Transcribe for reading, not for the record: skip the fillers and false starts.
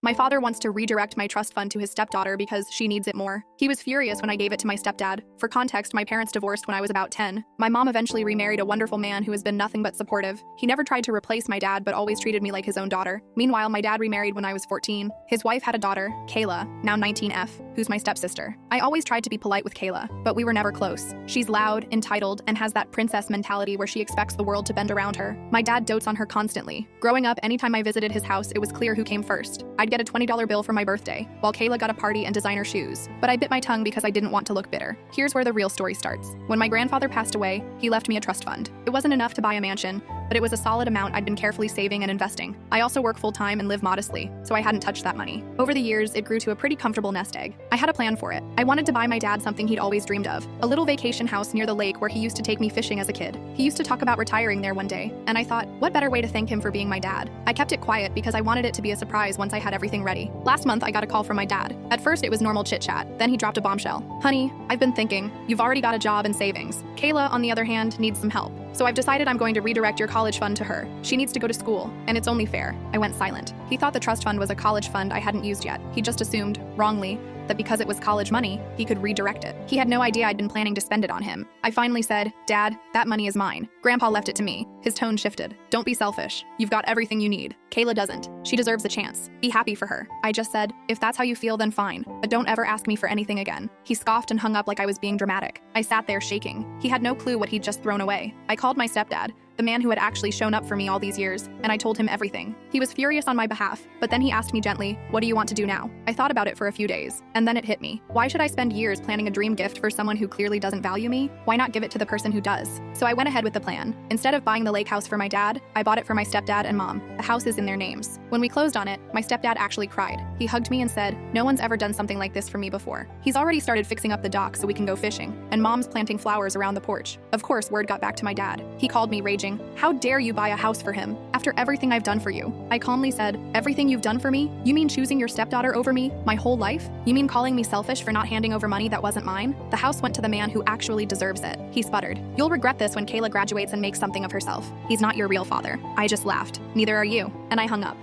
My father wants to redirect my trust fund to his stepdaughter because she needs it more. He was furious when I gave it to my stepdad. For context, my parents divorced when I was about 10. My mom eventually remarried a wonderful man who has been nothing but supportive. He never tried to replace my dad, but always treated me like his own daughter. Meanwhile, my dad remarried when I was 14. His wife had a daughter, Kayla, now 19F, who's my stepsister. I always tried to be polite with Kayla, but we were never close. She's loud, entitled, and has that princess mentality where she expects the world to bend around her. My dad dotes on her constantly. Growing up, anytime I visited his house, it was clear who came first. I'd get a $20 bill for my birthday, while Kayla got a party and designer shoes. But I bit my tongue because I didn't want to look bitter. Here's where the real story starts. When my grandfather passed away, he left me a trust fund. It wasn't enough to buy a mansion, but it was a solid amount I'd been carefully saving and investing. I also work full-time and live modestly, so I hadn't touched that money. Over the years, it grew to a pretty comfortable nest egg. I had a plan for it. I wanted to buy my dad something he'd always dreamed of, a little vacation house near the lake where he used to take me fishing as a kid. He used to talk about retiring there one day, and I thought, what better way to thank him for being my dad? I kept it quiet because I wanted it to be a surprise once I had everything ready. Last month, I got a call from my dad. At first, it was normal chit-chat. Then he dropped a bombshell. Honey, I've been thinking, you've already got a job and savings. Kayla, on the other hand, needs some help. So I've decided I'm going to redirect your college fund to her. She needs to go to school, and it's only fair. I went silent. He thought the trust fund was a college fund I hadn't used yet. He just assumed, wrongly, that because it was college money, he could redirect it. He had no idea I'd been planning to spend it on him. I finally said, Dad, that money is mine. Grandpa left it to me. His tone shifted. Don't be selfish. You've got everything you need. Kayla doesn't. She deserves a chance. Be happy for her. I just said, if that's how you feel, then fine, but don't ever ask me for anything again. He scoffed and hung up like I was being dramatic. I sat there shaking. He had no clue what he'd just thrown away. I called my stepdad, the man who had actually shown up for me all these years, and I told him everything. He was furious on my behalf, but then he asked me gently, what do you want to do now? I thought about it for a few days, and then it hit me. Why should I spend years planning a dream gift for someone who clearly doesn't value me? Why not give it to the person who does? So I went ahead with the plan. Instead of buying the lake house for my dad, I bought it for my stepdad and mom. The house is in their names. When we closed on it, my stepdad actually cried. He hugged me and said, no one's ever done something like this for me before. He's already started fixing up the dock so we can go fishing, and mom's planting flowers around the porch. Of course, word got back to my dad. He called me raging, how dare you buy a house for him after everything I've done for you? I calmly said, everything you've done for me? You mean choosing your stepdaughter over me my whole life? You mean calling me selfish for not handing over money that wasn't mine? The house went to the man who actually deserves it. He sputtered, you'll regret this when Kayla graduates and makes something of herself. He's not your real father. I just laughed. Neither are you. And I hung up.